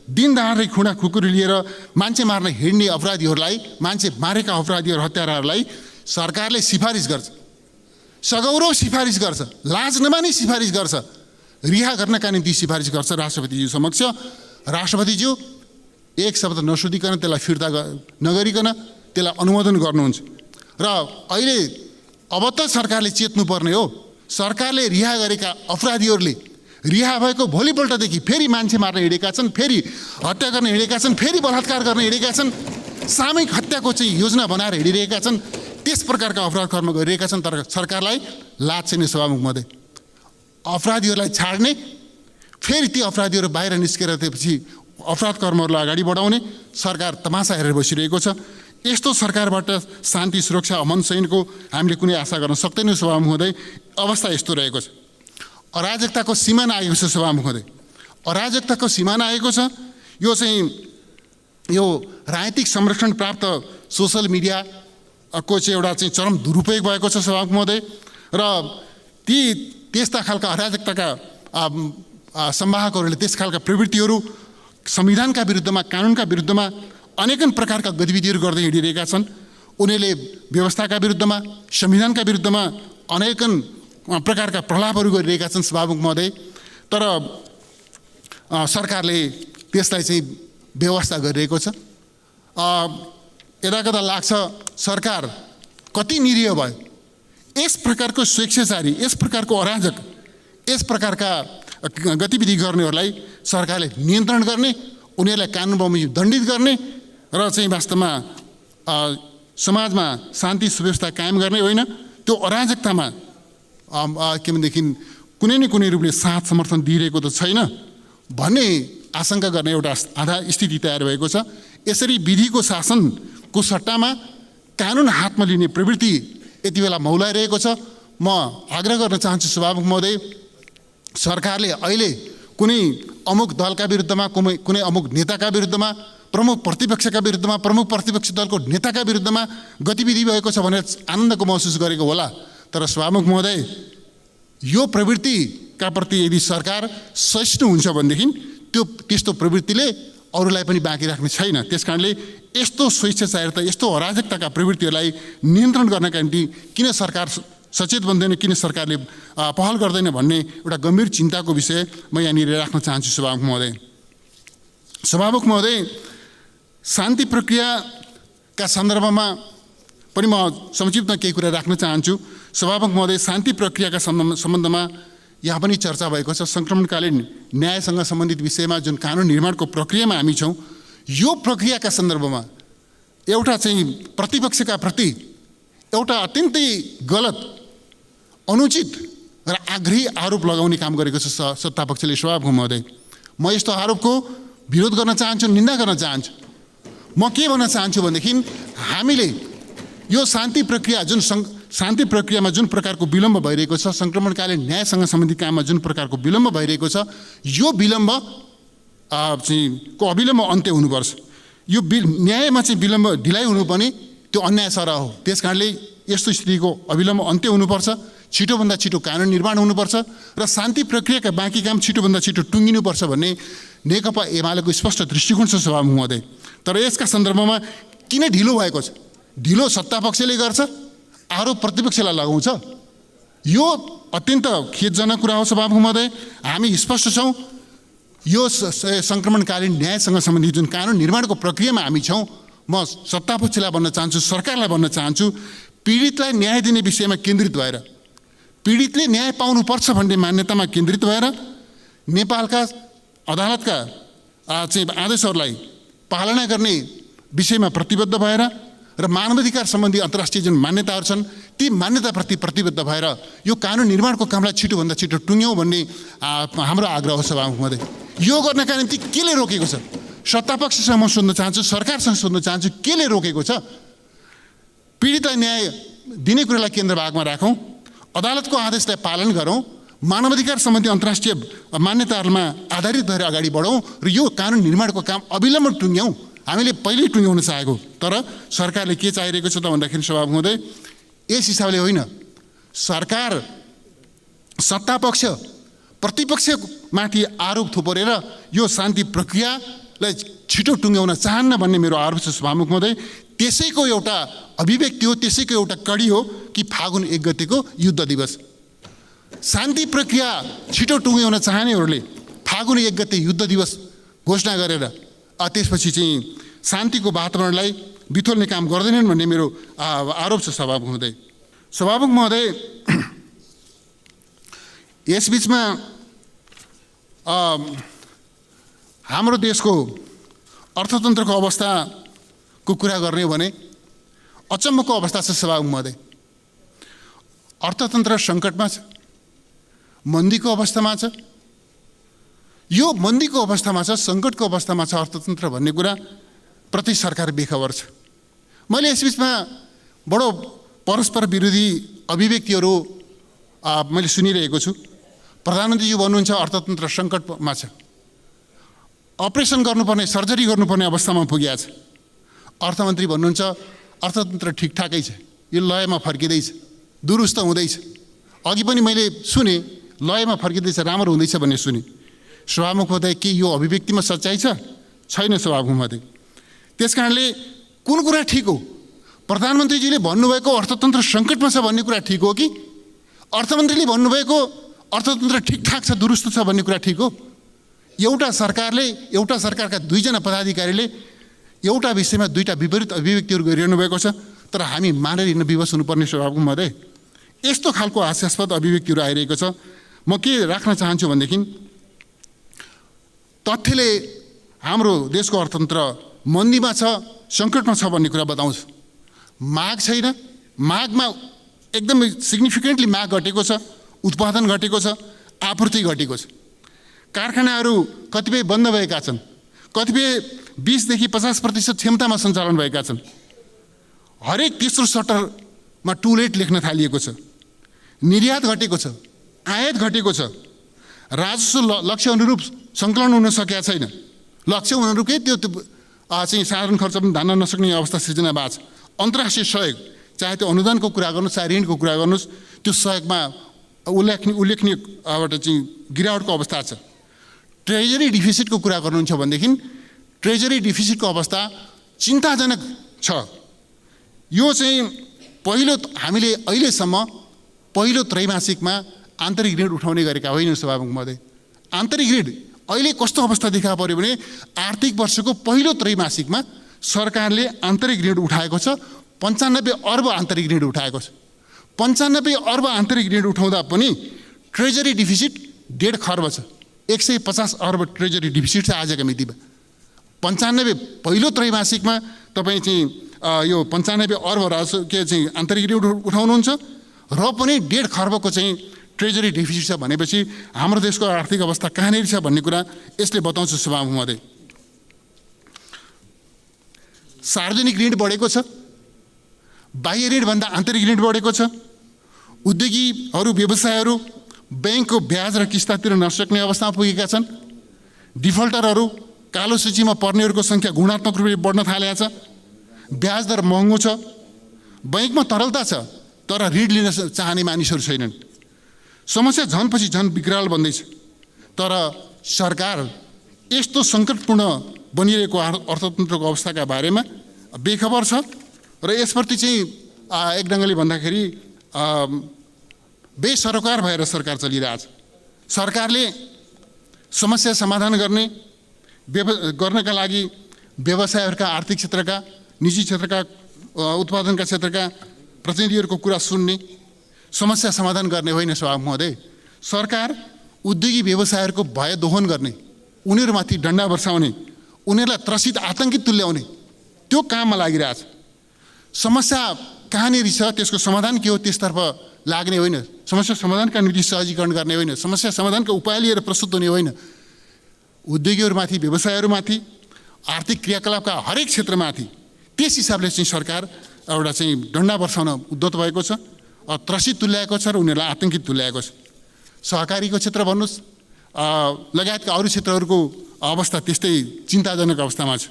दिन दहाडै खुँडा खुकुरी लिएर मान्छे मार्न हिँड्ने अपराधीहरूलाई, मान्छे मारेका अपराधीहरू, हत्याराहरूलाई सरकारले सिफारिस गर्छ, सगौरव सिफारिस गर्छ, लाज नमानी सिफारिस गर्छ, रिहा गर्नका निम्ति सिफारिस गर्छ राष्ट्रपतिज्यू समक्ष। राष्ट्रपतिज्यू एक शब्द नसोधिकन, त्यसलाई फिर्ता नगरिकन त्यसलाई अनुमोदन गर्नुहुन्छ। र अहिले अब त सरकारले चेत्नुपर्ने हो। सरकारले रिहा गरेका अपराधीहरूले रिहा भएको भोलिपल्टदेखि फेरि मान्छे मार्न हिँडेका छन्, फेरि हत्या गर्न हिँडेका छन्, फेरि बलात्कार गर्न हिँडेका छन्, सामूहिक हत्याको चाहिँ योजना बनाएर हिँडिरहेका छन्, त्यस प्रकारका अपराध कर्म गरिरहेका छन्। तर सरकारलाई लाज छैन सभामुख महोदय। अपराधीहरूलाई छाड्ने, फेरि ती अपराधीहरू बाहिर निस्केर त्यसपछि अपराध कर्महरूलाई अगाडि बढाउने सरकार तमासा हेरेर बसिरहेको छ। यस्तो सरकारबाट शान्ति सुरक्षा अमन चैनको हामीले कुनै आशा गर्न सक्दैनौँ सभामुख महोदय। अवस्था यस्तो रहेको छ। अराजकताको सिमाना आएको छ सभामुख महोदय, अराजकताको सिमाना आएको छ। यो चाहिँ यो राजनीतिक संरक्षण प्राप्त सोसल मिडियाको चाहिँ एउटा चाहिँ चरम दुरुपयोग भएको छ सभामुख महोदय। र त्यस्ता खालका अराजकताका संवाहकहरूले त्यस खालका प्रवृत्तिहरू संविधानका विरुद्धमा, कानुनका विरुद्धमा अनेकन प्रकारका गतिविधिहरू गर्दै हिँडिरहेका छन्। उनीहरूले व्यवस्थाका विरुद्धमा, संविधानका विरुद्धमा अनेकन प्रकारका प्रलापहरू गरिरहेका छन् सभामुख महोदय। तर सरकारले त्यसलाई चाहिँ व्यवस्था गरिरहेको छ। यता कता लाग्छ सरकार कति निरीह भयो। यस प्रकारको स्वेच्छाचारी, यस प्रकारको अराजक, यस प्रकारका गतिविधि गर्नेहरूलाई सरकारले नियन्त्रण गर्ने, उनीहरूलाई कानुन बमोजिम दण्डित गर्ने र चाहिँ वास्तवमा समाजमा शान्ति सुव्यवस्था कायम गर्ने होइन, त्यो अराजकतामा के भनेदेखि कुनै न कुनै रूपले साथ समर्थन दिइरहेको त छैन भन्ने आशंका गर्ने एउटा आधार स्थिति तयार भएको छ। यसरी विधिको शासनको सट्टामा कानुन हातमा लिने प्रवृत्ति यति बेला मौलाइरहेको छ। म आग्रह गर्न चाहन्छु सभामुख महोदय, सरकारले अहिले कुनै अमुक दलका विरुद्धमा, कुनै अमुक नेताका विरुद्धमा, प्रमुख प्रतिपक्षका विरुद्धमा, प्रमुख प्रतिपक्ष दलको नेताका विरुद्धमा गतिविधि भएको छ भनेर आनन्दको महसुस गरेको होला। तर सभामुख महोदय, यो प्रवृत्तिका प्रति यदि सरकार सहिष्णु हुन्छ भनेदेखि त्यस्तो प्रवृत्तिले अरूलाई पनि बाँकी राख्ने छैन। त्यसकारणले यस्तो स्वेच्छाचारिता, यस्तो अराजकताका प्रवृत्तिहरूलाई नियन्त्रण गर्नका निम्ति किन सरकार सचेत बन्दैन, किन सरकारले पहल गर्दैन भन्ने एउटा गम्भीर चिन्ताको विषय म यहाँनिर राख्न चाहन्छु सभामुख महोदय। सभामुख महोदय, शान्ति प्रक्रियाका सन्दर्भमा पनि म संक्षिप्तमा केही कुरा राख्न चाहन्छु। सभामुख महोदय, शान्ति प्रक्रियाका सम्बन्धमा यहाँ पनि चर्चा भएको छ। सङ्क्रमणकालीन न्यायसँग सम्बन्धित विषयमा जुन कानुन निर्माणको प्रक्रियामा हामी छौँ, यो प्रक्रियाका सन्दर्भमा एउटा चाहिँ प्रतिपक्षका प्रति एउटा अत्यन्तै गलत, अनुचित र आग्रही आरोप लगाउने काम गरेको छ सत्तापक्षले। सभामुख महोदय, म यस्तो आरोपको विरोध गर्न चाहन्छु, निन्दा गर्न चाहन्छु। म के भन्न चाहन्छु भनेदेखि हामीले यो शान्ति प्रक्रियामा जुन प्रकारको विलम्ब भइरहेको छ, सङ्क्रमणकालीन न्यायसँग सम्बन्धित काममा जुन प्रकारको विलम्ब भइरहेको छ, यो विलम्ब को अविलम्ब अन्त्य हुनुपर्छ। यो न्यायमा चाहिँ विलम्ब ढिलाइ हुनुपर्ने त्यो अन्याय सरह हो। त्यसकारणले यस्तो स्थितिको अविलम्ब अन्त्य हुनुपर्छ, छिटोभन्दा छिटो कानुन निर्माण हुनुपर्छ र शान्ति प्रक्रियाका बाँकी काम छिटोभन्दा छिटो टुङ्गिनुपर्छ भन्ने नेकपा एमालेको स्पष्ट दृष्टिकोण छ सभामुख महोदय। तर यसका सन्दर्भमा किन ढिलो भएको छ? ढिलो सत्तापक्षले गर्छ, आरोप प्रतिपक्षलाई लगाउँछ। यो अत्यन्त खेदजनक कुरा हो सभामुख महोदय। हामी स्पष्ट छौँ, यो सङ्क्रमणकालीन न्यायसँग सम्बन्धित जुन कानुन निर्माणको प्रक्रियामा हामी छौँ, म सत्तापक्षलाई भन्न चाहन्छु, सरकारलाई भन्न चाहन्छु, पीडितलाई न्याय दिने विषयमा केन्द्रित भएर, पीडितले न्याय पाउनुपर्छ भन्ने मान्यतामा केन्द्रित भएर नेपालका अदालतका चाहिँ आदेशहरूलाई पालना गर्ने विषयमा प्रतिबद्ध भएर र मानवाधिकार सम्बन्धी अन्तर्राष्ट्रिय जुन मान्यताहरू छन् ती मान्यताप्रति प्रतिबद्ध भएर यो कानुन निर्माणको कामलाई छिटोभन्दा छिटो टुङ्ग्यौँ भन्ने हाम्रो आग्रह हो सभामुख महोदय। यो गर्नका निम्ति केले रोकेको छ? सत्तापक्षसँग म सोध्न चाहन्छु, सरकारसँग सोध्न चाहन्छु, केले रोकेको छ? पीडितलाई न्याय दिने कुरालाई केन्द्रभागमा राखौँ, अदालतको आदेशलाई पालन गरौँ, मानवाधिकार सम्बन्धी अन्तर्राष्ट्रिय मान्यताहरूमा आधारित भएर अगाडि बढौँ र यो कानुन निर्माणको काम अविलम्ब टुङ्ग्यौँ। हामीले पहिल्यै टुङ्ग्याउन चाहेको, तर सरकारले के चाहिरहेको छ त भन्दाखेरि सभामुख महोदय, यस हिसाबले होइन, सरकार सत्तापक्ष प्रतिपक्षमाथि आरोप थोपरेर यो शान्ति प्रक्रियालाई छिटो टुङ्ग्याउन चाहन्न भन्ने मेरो आरोप छ सभामुख महोदय। त्यसैको एउटा अभिव्यक्ति हो, त्यसैको एउटा कडी हो कि फागुन 1 गतेको युद्ध दिवस। शान्ति प्रक्रिया छिटो टुङ्ग्याउन चाहनेहरूले फागुन 1 गते युद्ध दिवस घोषणा गरेर त्यसपछि चाहिँ शान्तिको वातावरणलाई बिथोल्ने काम गर्दैनन् भन्ने मेरो आरोप छ सभामुख महोदय। सभामुख महोदय, यसबिचमा हाम्रो देशको अर्थतन्त्रको अवस्थाको कुरा गर्ने हो भने अचम्मको अवस्था छ सभामुख महोदय। अर्थतन्त्र सङ्कटमा छ, मन्दीको अवस्थामा छ। यो मन्दीको अवस्थामा छ, सङ्कटको अवस्थामा छ अर्थतन्त्र भन्ने कुरा प्रति सरकार बेखबर छ। मैले यसबिचमा बडो परस्पर विरोधी अभिव्यक्तिहरू मैले सुनिरहेको छु। प्रधानमन्त्रीज्यू भन्नुहुन्छ अर्थतन्त्र सङ्कटमा छ, अपरेसन गर्नुपर्ने, सर्जरी गर्नुपर्ने अवस्थामा पुगेको छ। अर्थमन्त्री भन्नुहुन्छ अर्थतन्त्र ठिकठाकै छ, यो लयमा फर्किँदैछ, दुरुस्त हुँदैछ। अघि पनि मैले सुने लयमा फर्किँदैछ, राम्रो हुँदैछ भन्ने सुने। सभामुख महोदय, के यो अभिव्यक्तिमा सच्चाइ छ? छैन सभामुख महोदय। त्यसकारणले कुन कुरा ठिक हो? प्रधानमन्त्रीजीले भन्नुभएको अर्थतन्त्र सङ्कटमा छ भन्ने कुरा ठिक हो कि अर्थमन्त्रीले भन्नुभएको अर्थतन्त्र ठिकठाक छ, दुरुस्त छ भन्ने कुरा ठिक हो? एउटा सरकारका दुईजना पदाधिकारीले एउटा विषयमा दुईटा विपरीत अभिव्यक्तिहरू गरिरहनु भएको छ, तर हामी मानेर हिँड्न विवश हुनुपर्ने सभामुख महोदय। यस्तो खालको हास्यास्पद अभिव्यक्तिहरू आइरहेको छ। म के राख्न चाहन्छु भनेदेखि तथ्यले हाम्रो देशको अर्थतन्त्र मन्दीमा छ, सङ्कटमा छ भन्ने कुरा बताउँछ। माग छैन, मागमा एकदमै सिग्निफिकेन्टली माग घटेको छ, उत्पादन घटेको छ, आपूर्ति घटेको छ। कारखानाहरू कतिपय बन्द भएका छन्, कतिपय 20 देखि 50% क्षमतामा सञ्चालन भएका छन्। हरेक तेस्रो सटरमा टु लेट लेख्न थालिएको छ। निर्यात घटेको छ, आयात घटेको छ, राजस्व लक्ष्य अनुरूप सङ्कलन हुन सकेका छैन। लक्ष्य अनुरूपकै त्यो चाहिँ साधारण खर्च पनि धान्न नसक्ने अवस्था सिर्जना भएको छ। अन्तर्राष्ट्रिय सहयोग, चाहे त्यो अनुदानको कुरा गर्नुहोस् चाहे ऋणको कुरा गर्नुहोस्, त्यो सहयोगमा उल्लेखनीय चाहिँ गिरावटको अवस्था छ। ट्रेजरी डिफिसिटको कुरा गर्नुहुन्छ भनेदेखि ट्रेजरी डिफिसिटको अवस्था चिन्ताजनक छ। यो चाहिँ हामीले अहिलेसम्म पहिलो त्रैमासिकमा आन्तरिक ऋण उठाउने गरेका होइनौँ सभामुख महोदय। आन्तरिक ऋण अहिले कस्तो अवस्था देखा पर्यो भने आर्थिक वर्षको पहिलो त्रैमासिकमा सरकारले आन्तरिक ऋण उठाएको छ, 95 अर्ब आन्तरिक ऋण उठाएको छ। 95 अर्ब आन्तरिक ऋण उठाउँदा पनि ट्रेजरी डिफिसिट 1.5 खर्ब छ। 150 अर्ब ट्रेजरी डिफिसिट छ आजका मितिमा। 95 पहिलो त्रैमासिकमा तपाईँ चाहिँ यो 95 अर्ब राजस्व चाहिँ आन्तरिक ऋण उठाउनुहुन्छ र पनि 1.5 खर्बको चाहिँ ट्रेजरी डिफिसिट छ भनेपछि हाम्रो देशको आर्थिक अवस्था कहाँनिर छ भन्ने कुरा यसले बताउँछ सभामुख महोदय। सार्वजनिक ऋण बढेको छ, बाह्य ऋणभन्दा आन्तरिक ऋण बढेको छ। उद्योगीहरू व्यवसायहरू ब्याङ्कको ब्याज र किस्ता तिर्न नसक्ने अवस्थामा पुगेका छन्। डिफल्टरहरू कालो सूचीमा पर्नेहरूको सङ्ख्या गुणात्मक रूपले बढ्न थालेको छ। ब्याज दर महँगो छ, बैङ्कमा तरलता छ तर ऋण लिन चाहने मानिसहरू छैनन्। समस्या झनपछि झन विकराल बन्दैछ। तर सरकार यस्तो सङ्कटपूर्ण बनिरहेको अर्थतन्त्रको अवस्थाका बारेमा बेखबर छ र यसप्रति चाहिँ एक ढङ्गले भन्दाखेरि बेसरोकार भएर सरकार चलिरहेछ। सरकारले समस्या समाधान गर्नका लागि व्यवसायहरूका, आर्थिक क्षेत्रका, निजी क्षेत्रका, उत्पादनका क्षेत्रका प्रतिनिधिहरूको कुरा सुन्ने, समस्या समाधान गर्ने होइन सभामुख महोदय। सरकार उद्योगी व्यवसायहरूको भय दोहन गर्ने, उनीहरूमाथि डन्डा बर्साउने, उनीहरूलाई त्रसित आतङ्कित तुल्याउने त्यो काममा लागिरहेछ। समस्या कहाँनिर छ त्यसको समाधान के हो त्यसतर्फ लाग्ने होइन। समस्या समाधानका निम्ति सहजीकरण गर्ने होइन, समस्या समाधानका उपाय लिएर प्रस्तुत हुने होइन। उद्योगीहरूमाथि, व्यवसायहरूमाथि, आर्थिक क्रियाकलापका हरेक क्षेत्रमाथि त्यस हिसाबले चाहिँ सरकार एउटा चाहिँ डन्डा बर्साउन उद्यत भएको छ, त्रसित तुल्याएको छ र उनीहरूलाई आतङ्कित तुल्याएको छ। सहकारीको क्षेत्र भन्नुहोस् लगायतका अरू क्षेत्रहरूको अवस्था त्यस्तै चिन्ताजनक अवस्थामा छ।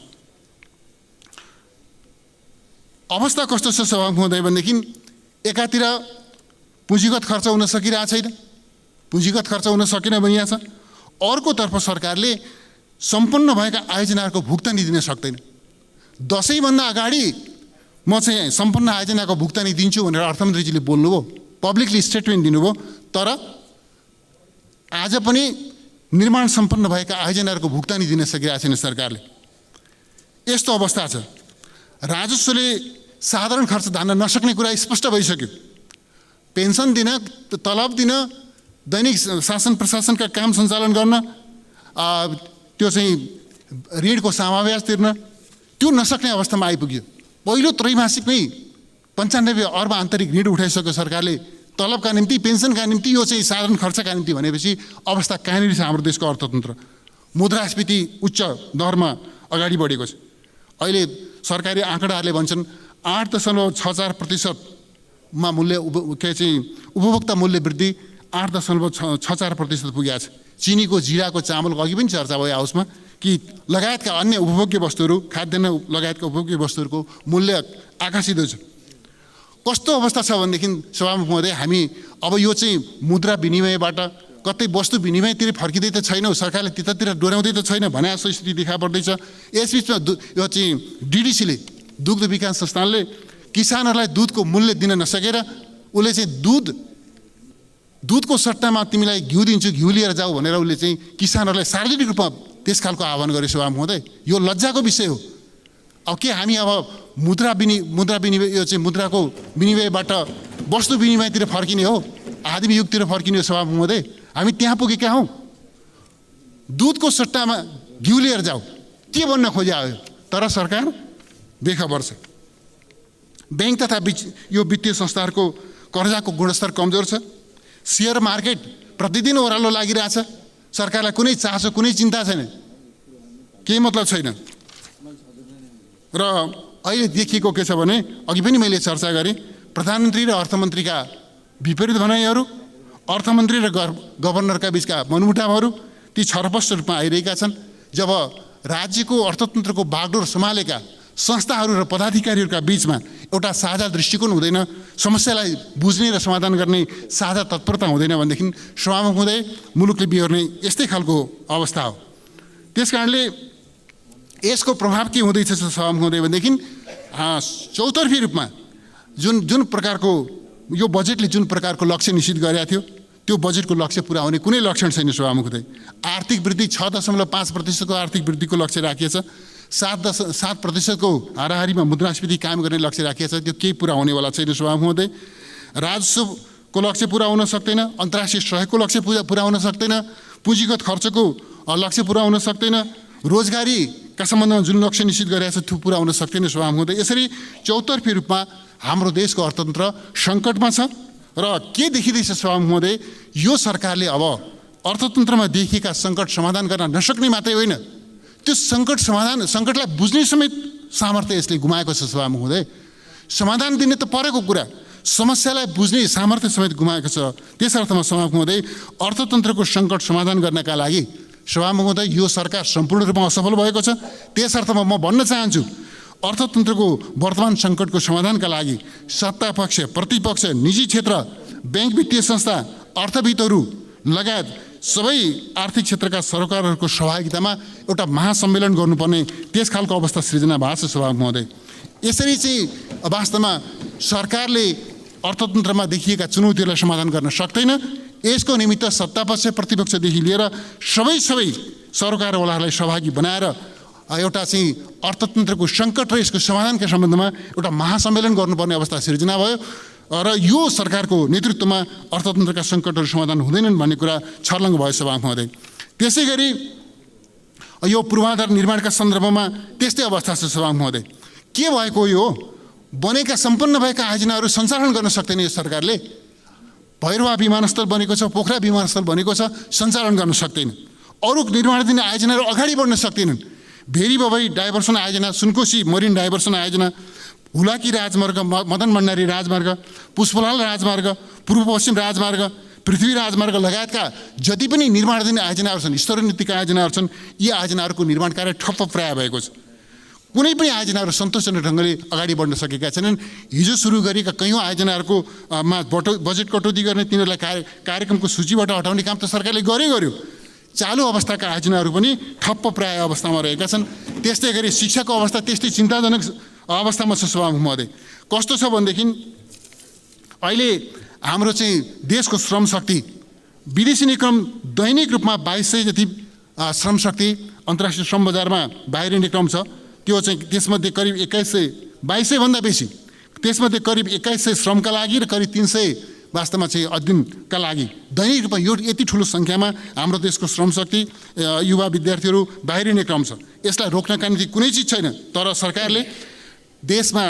अवस्था कस्तो छ सभामुख महोदय भनेदेखि एकातिर पुँजीगत खर्च हुन सकिरहेको छैन, पुँजीगत खर्च हुन सकेन भनिएको छ। अर्कोतर्फ सरकारले सम्पन्न भएका आयोजनाहरूको भुक्तानी दिन सक्दैन। दसैँभन्दा अगाडि म चाहिँ सम्पन्न आयोजनाको भुक्तानी दिन्छु भनेर अर्थमन्त्रीजीले बोल्नुभयो, पब्लिकली स्टेटमेन्ट दिनुभयो। तर आज पनि निर्माण सम्पन्न भएका आयोजनाहरूको भुक्तानी दिन सकिरहेको छैन सरकारले। यस्तो अवस्था छ। राजस्वले साधारण खर्च धान्न नसक्ने कुरा स्पष्ट भइसक्यो। पेन्सन दिन, तलब दिन, दैनिक शासन प्रशासनका काम सञ्चालन गर्न, त्यो चाहिँ ऋणको समावेश तिर्न, त्यो नसक्ने अवस्थामा आइपुग्यो। पहिलो त्रैमासिकमै 95 अर्ब आन्तरिक ऋण उठाइसक्यो सरकारले तलबका निम्ति, पेन्सनका निम्ति, यो चाहिँ साधारण खर्चका निम्ति भनेपछि अवस्था कहाँनिर छ हाम्रो देशको अर्थतन्त्र। मुद्रास्फीति उच्च दरमा अगाडि बढेको छ। अहिले सरकारी आँकडाहरूले भन्छन् 8.64%मा मूल्य उपभोक्ता मूल्य वृद्धि 8.64% पुगेको छ। चिनीको, जिराको, चामलको अघि पनि चर्चा भयो हाउसमा कि लगायतका अन्य उपभोग्य वस्तुहरू, खाद्यान्न लगायतका उपभोग्य वस्तुहरूको मूल्य आकाशित छ। कस्तो अवस्था छ भनेदेखि सभामुख महोदय, हामी अब यो चाहिँ मुद्रा विनिमयबाट कतै वस्तु विनिमयतिर फर्किँदै त छैनौँ, सरकारले त्यतातिर डोर्याउँदै त छैन भने जस्तो स्थिति देखा पर्दैछ। यसबिचमा यो चाहिँ डिडिसीले, दुग्ध विकास संस्थानले किसानहरूलाई दुधको मूल्य दिन नसकेर उसले चाहिँ दुधको सट्टामा तिमीलाई घिउ दिन्छु, घिउ लिएर जाऊ भनेर उसले चाहिँ किसानहरूलाई सार्वजनिक रूपमा त्यस खालको आह्वान गर्यो सभामुख महोदय। यो लज्जाको विषय हो। अब के हामी अब मुद्रा विनिमय यो चाहिँ मुद्राको विनिमयबाट वस्तु विनिमयतिर फर्किने हो, आदिम युगतिर फर्किने हो सभामुख महोदय? हामी त्यहाँ पुगेका हौँ। दुधको सट्टामा घिउ लिएर जाऊ के भन्न खोजे आयो, तर सरकार बेखबर छ। ब्याङ्क तथा यो वित्तीय संस्थाहरूको कर्जाको गुणस्तर कमजोर छ। सेयर मार्केट प्रतिदिन ओह्रालो लागिरहेछ, सरकारलाई कुनै चासो कुनै चिन्ता छैन, केही मतलब छैन। र अहिले देखिएको के छ भने अघि पनि मैले चर्चा गरेँ, प्रधानमन्त्री र अर्थमन्त्रीका विपरीत भनाइहरू, अर्थमन्त्री र गभर्नरका बिचका मनमुटावहरू ती छरपष्ट रूपमा आइरहेका छन्। जब राज्यको अर्थतन्त्रको बागडोर सम्हालेका संस्थाहरू र पदाधिकारीहरूका बिचमा एउटा साझा दृष्टिकोण हुँदैन, समस्यालाई बुझ्ने र समाधान गर्ने साझा तत्परता हुँदैन भनेदेखि सभामुख हुँदै मुलुकले बिहोर्ने यस्तै खालको अवस्था हो। त्यसकारणले यसको प्रभाव के हुँदैछ सभामुख हुँदै भनेदेखि चौतर्फी रूपमा जुन प्रकारको यो बजेटले जुन प्रकारको लक्ष्य निश्चित गरेका थियो त्यो बजेटको लक्ष्य पुरा हुने कुनै लक्षण छैन सभामुख हुँदै। आर्थिक वृद्धि 6.5% आर्थिक वृद्धिको लक्ष्य राखिएको छ, 7% हाराहारीमा मुद्रास्फीति कायम गर्ने लक्ष्य राखिएको छ, त्यो केही पुरा हुनेवाला छैन सभामुख हुँदै। राजस्वको लक्ष्य पुरा हुन सक्दैन, अन्तर्राष्ट्रिय सहयोगको लक्ष्य पुरा हुन सक्दैन, पुँजीगत खर्चको लक्ष्य पुरा हुन सक्दैन, रोजगारीका सम्बन्धमा जुन लक्ष्य निश्चित गरेको छ त्यो पुरा हुन सक्दैन सभामुख हुँदै। यसरी चौतर्फी रूपमा हाम्रो देशको अर्थतन्त्र सङ्कटमा छ। र के देखिँदैछ सभामुख हुँदै, यो सरकारले अब अर्थतन्त्रमा देखिएका सङ्कट समाधान गर्न नसक्ने मात्रै होइन, त्यो सङ्कटलाई बुझ्ने समेत सामर्थ्य यसले गुमाएको छ सभामुख हुँदै। समाधान दिने त परेको कुरा, समस्यालाई बुझ्ने सामर्थ्य समेत गुमाएको छ। त्यस अर्थमा सभामुख हुँदै अर्थतन्त्रको सङ्कट समाधान गर्नका लागि सभामुख हुँदै यो सरकार सम्पूर्ण रूपमा असफल भएको छ। त्यस अर्थमा म भन्न चाहन्छु, अर्थतन्त्रको वर्तमान सङ्कटको समाधानका लागि सत्तापक्ष, प्रतिपक्ष, निजी क्षेत्र, ब्याङ्क, वित्तीय संस्था, अर्थविदहरू लगायत सबै आर्थिक क्षेत्रका सरकारहरूको सहभागितामा एउटा महासम्मेलन गर्नुपर्ने त्यस खालको अवस्था सृजना भएको छ सभामुख महोदय। यसरी चाहिँ वास्तवमा सरकारले अर्थतन्त्रमा देखिएका चुनौतीहरूलाई समाधान गर्न सक्दैन। यसको निमित्त सत्तापक्ष, प्रतिपक्षदेखि लिएर सबै सरकारवालाहरूलाई सहभागी बनाएर एउटा चाहिँ अर्थतन्त्रको सङ्कट र यसको समाधानका सम्बन्धमा एउटा महासम्मेलन गर्नुपर्ने अवस्था सिर्जना भयो र यो सरकारको नेतृत्वमा अर्थतन्त्रका सङ्कटहरू समाधान हुँदैनन् भन्ने कुरा छर्लङ्ग भयो सभामुख महोदय। त्यसै गरी यो पूर्वाधार निर्माणका सन्दर्भमा त्यस्तै अवस्था छ सभामुख महोदय। के भएको यो बनेका सम्पन्न भएका आयोजनाहरू सञ्चालन गर्न सक्दैन यो सरकारले। भैरवा विमानस्थल बनेको छ, पोखरा विमानस्थल बनेको छ, सञ्चालन गर्न सक्दैन। अरू निर्माण दिने आयोजनाहरू अगाडि बढ्न सक्दैनन्। भेरी बबई डाइभर्सन आयोजना, सुनकोशी मरिन डाइभर्सन आयोजना, हुलाकी राजमार्ग, मदन भण्डारी राजमार्ग, पुष्पलाल राजमार्ग, पूर्व पश्चिम राजमार्ग, पृथ्वी राजमार्ग लगायतका जति पनि निर्माण दिने आयोजनाहरू छन्, स्तरोन्नतिका आयोजनाहरू छन्, यी आयोजनाहरूको निर्माण कार्य ठप्प प्राय भएको छ। कुनै पनि आयोजनाहरू सन्तोषजनक ढङ्गले अगाडि बढ्न सकेका छैनन्। हिजो सुरु गरेका कैयौँ आयोजनाहरूको बजेट कटौती गर्ने, तिनीहरूलाई कार्यक्रमको सूचीबाट हटाउने काम त सरकारले गर्यो। चालु अवस्थाका आयोजनाहरू पनि ठप्प प्राय अवस्थामा रहेका छन्। त्यस्तै गरी शिक्षाको अवस्था त्यस्तै चिन्ताजनक अवस्थामा छ सभामुख महोदय। कस्तो छ भनेदेखि अहिले हाम्रो चाहिँ देशको श्रम शक्ति, विदेशी निक्रम दैनिक रूपमा 2200 जति श्रम शक्ति अन्तर्राष्ट्रिय श्रम बजारमा बाहिरिने क्रम छ। त्यो चाहिँ त्यसमध्ये करिब 2200 भन्दा बेसी, त्यसमध्ये करिब 2100 श्रमका लागि र करिब 300 वास्तवमा चाहिँ अध्ययनका लागि दैनिक रूपमा यो यति ठुलो सङ्ख्यामा हाम्रो देशको श्रम शक्ति, युवा विद्यार्थीहरू बाहिरिने क्रम छ। यसलाई रोक्नका निम्ति कुनै चिज छैन, तर सरकारले देशमा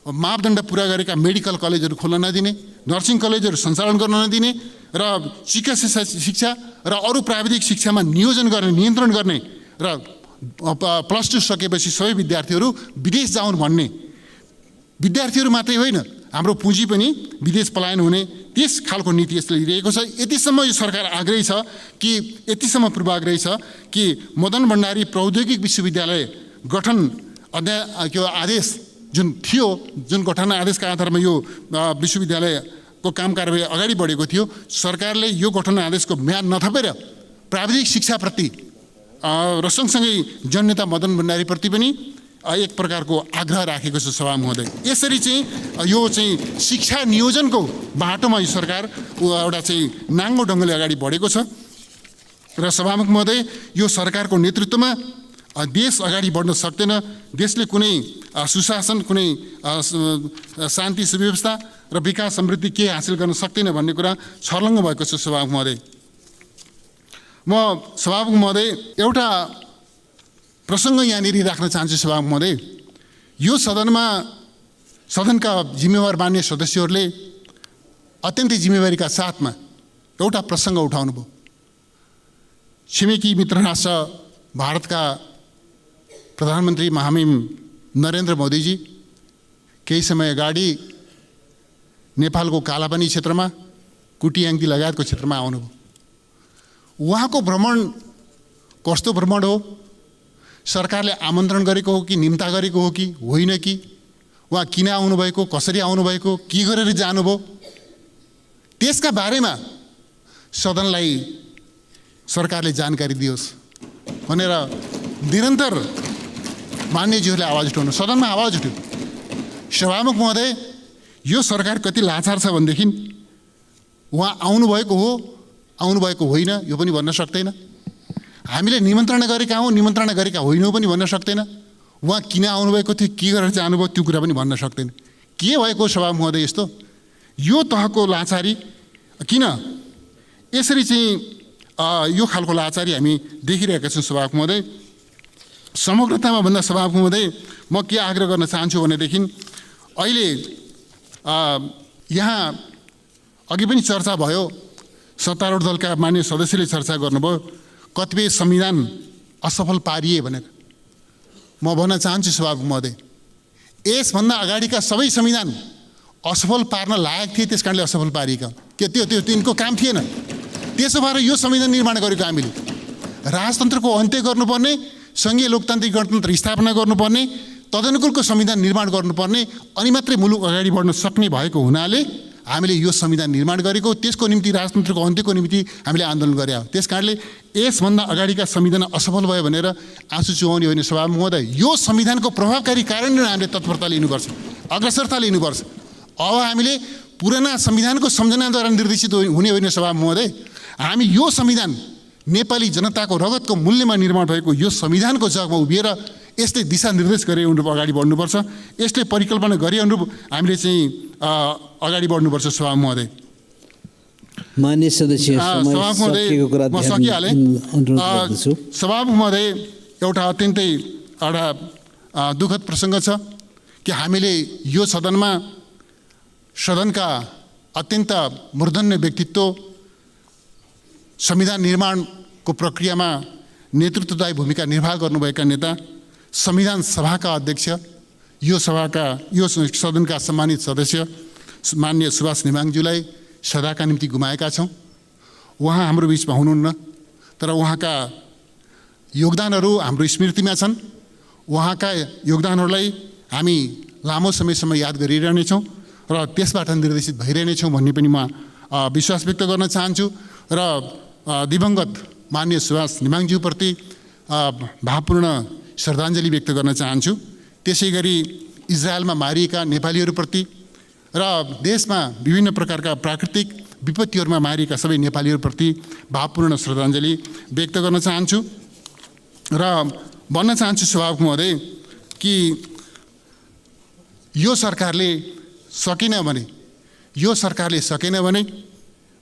मापदण्ड पुरा गरेका मेडिकल कलेजहरू खोल्न नदिने, नर्सिङ कलेजहरू सञ्चालन गर्न नदिने र चिकित्सा शिक्षा र अरू प्राविधिक शिक्षामा नियोजन गर्ने, नियन्त्रण गर्ने र +2 सकेपछि सबै विद्यार्थीहरू विदेश जाउन् भन्ने, विद्यार्थीहरू मात्रै होइन हाम्रो पुँजी पनि विदेश पलायन हुने त्यस खालको नीति यसले लिएको छ। यतिसम्म यो सरकार आग्रही छ कि यतिसम्म पूर्वाग्रही छ कि मदन भण्डारी प्रौद्योगिक विश्वविद्यालय गठन आदेश जुन थियो, जुन गठन आदेशका आधारमा यो विश्वविद्यालयको काम कारबाही अगाडि बढेको थियो, सरकारले यो गठन आदेशको म्याद नथपेर प्राविधिक शिक्षाप्रति र सँगसँगै जननेता मदन भण्डारीप्रति पनि एक प्रकारको आग्रह राखेको छ सभामुख महोदय। यसरी चाहिँ यो चाहिँ शिक्षा नियोजनको बाटोमा यो सरकार एउटा चाहिँ नाङ्गो ढङ्गले अगाडि बढेको छ र सभामुख महोदय यो सरकारको नेतृत्वमा देश अगाडि बढ्न सक्दैन। देशले कुनै सुशासन, कुनै शान्ति सुव्यवस्था र विकास समृद्धि के हासिल गर्न सक्दैन भन्ने कुरा छर्लङ्ग भएको छ सभामुख महोदय। म सभामुख महोदय एउटा प्रसङ्ग यहाँनिर राख्न चाहन्छु सभामुख महोदय। यो सदनका जिम्मेवार मान्य सदस्यहरूले अत्यन्तै जिम्मेवारीका साथमा एउटा प्रसङ्ग उठाउनुभयो। छिमेकी मित्र राष्ट्र भारतका प्रधानमन्त्री महामहिम नरेन्द्र मोदीजी केही समय अगाडि नेपालको कालापानी क्षेत्रमा, कुटियाङ्ती लगायतको क्षेत्रमा आउनुभयो। उहाँको भ्रमण कस्तो भ्रमण हो? सरकारले आमन्त्रण गरेको हो कि निम्ता गरेको हो कि होइन, कि उहाँ किन आउनुभएको, कसरी आउनुभएको, के गरेर जानुभयो, त्यसका बारेमा सदनलाई सरकारले जानकारी दियोस् भनेर निरन्तर मान्यज्यूहरूले आवाज उठाउनु, सदनमा आवाज उठ्यो। सभामुख महोदय, यो सरकार कति लाचार छ भनेदेखि उहाँ आउनुभएको हो, आउनुभएको होइन यो पनि भन्न सक्दैन। हामीले निमन्त्रणा गरेका हौँ, निमन्त्रणा गरेका होइनौँ पनि भन्न सक्दैन। उहाँ किन आउनुभएको थियो, के गरेर जानुभयो, त्यो कुरा पनि भन्न सक्दैन। के भएको सभामुख महोदय यस्तो? यो तहको लाचारी किन? यसरी चाहिँ यो खालको लाचारी हामी देखिरहेका छौँ सभामुख महोदय। समग्रतामा भन्दा सभामुख महोदय, म के आग्रह गर्न चाहन्छु भनेदेखि अहिले यहाँ अघि पनि चर्चा भयो, सत्तारूढ दलका मान्य सदस्यले चर्चा गर्नुभयो कतिपय संविधान असफल पारिए भनेर। म भन्न चाहन्छु सभामुख महोदय, यसभन्दा अगाडिका सबै संविधान असफल पार्न लायक थिए, त्यस कारणले असफल पारिएका। के त्यो तिनको काम थिएन? त्यसो भएर यो संविधान निर्माण गरेको हामीले राजतन्त्रको अन्त्य गर्नुपर्ने, सङ्घीय लोकतान्त्रिक गणतन्त्र स्थापना गर्नुपर्ने, तदनुकूलको संविधान निर्माण गर्नुपर्ने, अनि मात्रै मुलुक अगाडि बढ्न सक्ने भएको हुनाले हामीले यो संविधान निर्माण गरेको, त्यसको निम्ति राजतन्त्रको अन्त्यको निम्ति हामीले आन्दोलन गरे हो। त्यस कारणले यसभन्दा अगाडिका संविधान असफल भयो भनेर आँसु चुहाउने होइन सभामुख महोदय। यो संविधानको प्रभावकारी कार्यान्वयन हामीले तत्परता लिनुपर्छ, अग्रसरता लिनुपर्छ। अब हामीले पुराना संविधानको सम्झनाद्वारा निर्देशित हुने होइन सभामुख महोदय। हामी यो संविधान नेपाली जनताको रगतको मूल्यमा निर्माण भएको यो संविधानको जगमा उभिएर यसले दिशानिर्देश गरे अनुरूप अगाडि बढ्नुपर्छ, यसले परिकल्पना गरे अनुरूप हामीले चाहिँ अगाडि बढ्नुपर्छ सभामुख महोदय। मान्य सदस्य म सकिहालेँ। सभामुख महोदय, एउटा अत्यन्तै एउटा दुःखद प्रसङ्ग छ कि हामीले यो सदनका अत्यन्त मूर्धन्य व्यक्तित्व, संविधान निर्माणको प्रक्रियामा नेतृत्वदायी भूमिका निर्वाह गर्नुभएका नेता, संविधान सभाका अध्यक्ष, यो सदनका सम्मानित सदस्य माननीय सुभाष नेमाङज्यूलाई सदाका निम्ति गुमाएका छौँ। उहाँ हाम्रो बिचमा हुनुहुन्न, तर उहाँका योगदानहरू हाम्रो स्मृतिमा छन्। उहाँका योगदानहरूलाई हामी लामो समयसम्म याद गरिरहनेछौँ र त्यसबाट निर्देशित भइरहनेछौँ भन्ने पनि म विश्वास व्यक्त गर्न चाहन्छु। र दिवंगत मान्य सुभाष नेमाङज्यूप्रति भावपूर्ण श्रद्धाञ्जली व्यक्त गर्न चाहन्छु। त्यसै गरी इजरायलमा मारिएका नेपालीहरूप्रति र देशमा विभिन्न प्रकारका प्राकृतिक विपत्तिहरूमा मारिएका सबै नेपालीहरूप्रति भावपूर्ण श्रद्धाञ्जली व्यक्त गर्न चाहन्छु। र भन्न चाहन्छु सभामुख महोदय कि यो सरकारले सकेन भने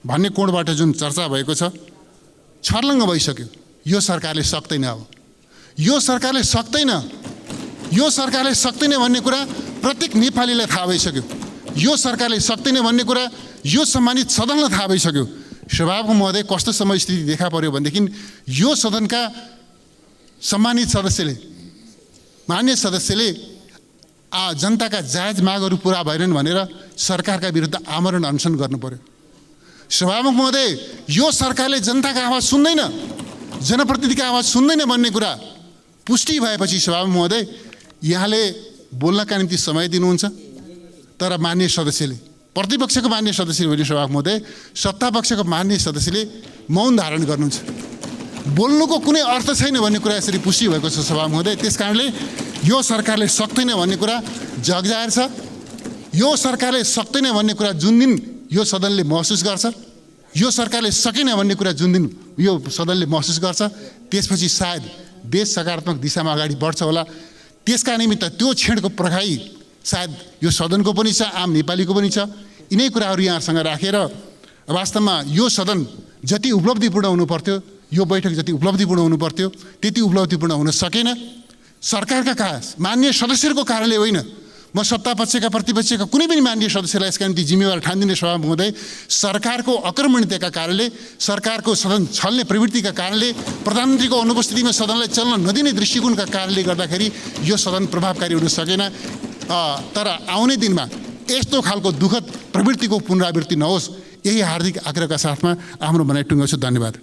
भन्ने कोणबाट जुन चर्चा भएको छ, छर्लङ्ग भइसक्यो। यो सरकारले सक्दैन। अब यो सरकारले सक्दैन भन्ने कुरा प्रत्येक नेपालीलाई थाहा भइसक्यो। यो सरकारले सक्दैन भन्ने कुरा यो सम्मानित सदनलाई थाहा भइसक्यो। सभामुख महोदय, कस्तो समय स्थिति देखा पर्यो भनेदेखि यो सदनका सम्मानित सदस्यले, मान्य सदस्यले जनताका जायज मागहरू पुरा भएनन् भनेर सरकारका विरुद्ध आमरण अनसन गर्नु पर्यो। सभामुख महोदय, यो सरकारले जनताको आवाज सुन्दैन, जनप्रतिनिधिको आवाज सुन्दैन भन्ने कुरा पुष्टि भएपछि सभामुख महोदय यहाँले बोल्नका निम्ति समय दिनुहुन्छ, तर मान्य सदस्यले, प्रतिपक्षको मान्य सदस्यले भने सभामुख महोदय, सत्तापक्षको मान्य सदस्यले मौन धारण गर्नुहुन्छ। बोल्नुको कुनै अर्थ छैन भन्ने कुरा यसरी पुष्टि भएको छ सभामुख महोदय। त्यस कारणले यो सरकारले सक्दैन भन्ने कुरा जगजाहेर छ। यो सरकारले सक्दैन भन्ने कुरा जुन दिन यो सदनले महसुस गर्छ, यो सरकारले सकेन भन्ने कुरा जुन दिन यो सदनले महसुस गर्छ, त्यसपछि सायद देश सकारात्मक दिशामा अगाडि बढ्छ होला। त्यसका निमित्त त्यो क्षणको प्रखाई सायद यो सदनको पनि छ, आम नेपालीको पनि छ। यिनै कुराहरू यहाँसँग राखेर वास्तवमा यो सदन जति उपलब्धिपूर्ण हुनुपर्थ्यो, यो बैठक जति उपलब्धिपूर्ण हुनुपर्थ्यो, त्यति उपलब्धिपूर्ण हुन सकेन। सरकारका मान्य सदस्यहरूको कारणले होइन, म सत्ता पक्षका प्रतिपक्षका कुनै पनि माननीय सदस्यलाई यसका निम्ति जिम्मेवार ठान्दिने सभामुख हुँदै सरकारको अकर्मण्यताका कारणले, सरकारको सदन छल्ने प्रवृत्तिका कारणले, प्रधानमन्त्रीको अनुपस्थितिमा सदनलाई चल्न नदिने दृष्टिकोणका कारणले गर्दाखेरि यो सदन प्रभावकारी हुन सकेन। तर आउने दिनमा यस्तो खालको दुःखद प्रवृत्तिको पुनरावृत्ति नहोस्, यही हार्दिक आग्रहका साथमा आफ्नो भनाइ टुङ्ग्याउँछु। धन्यवाद।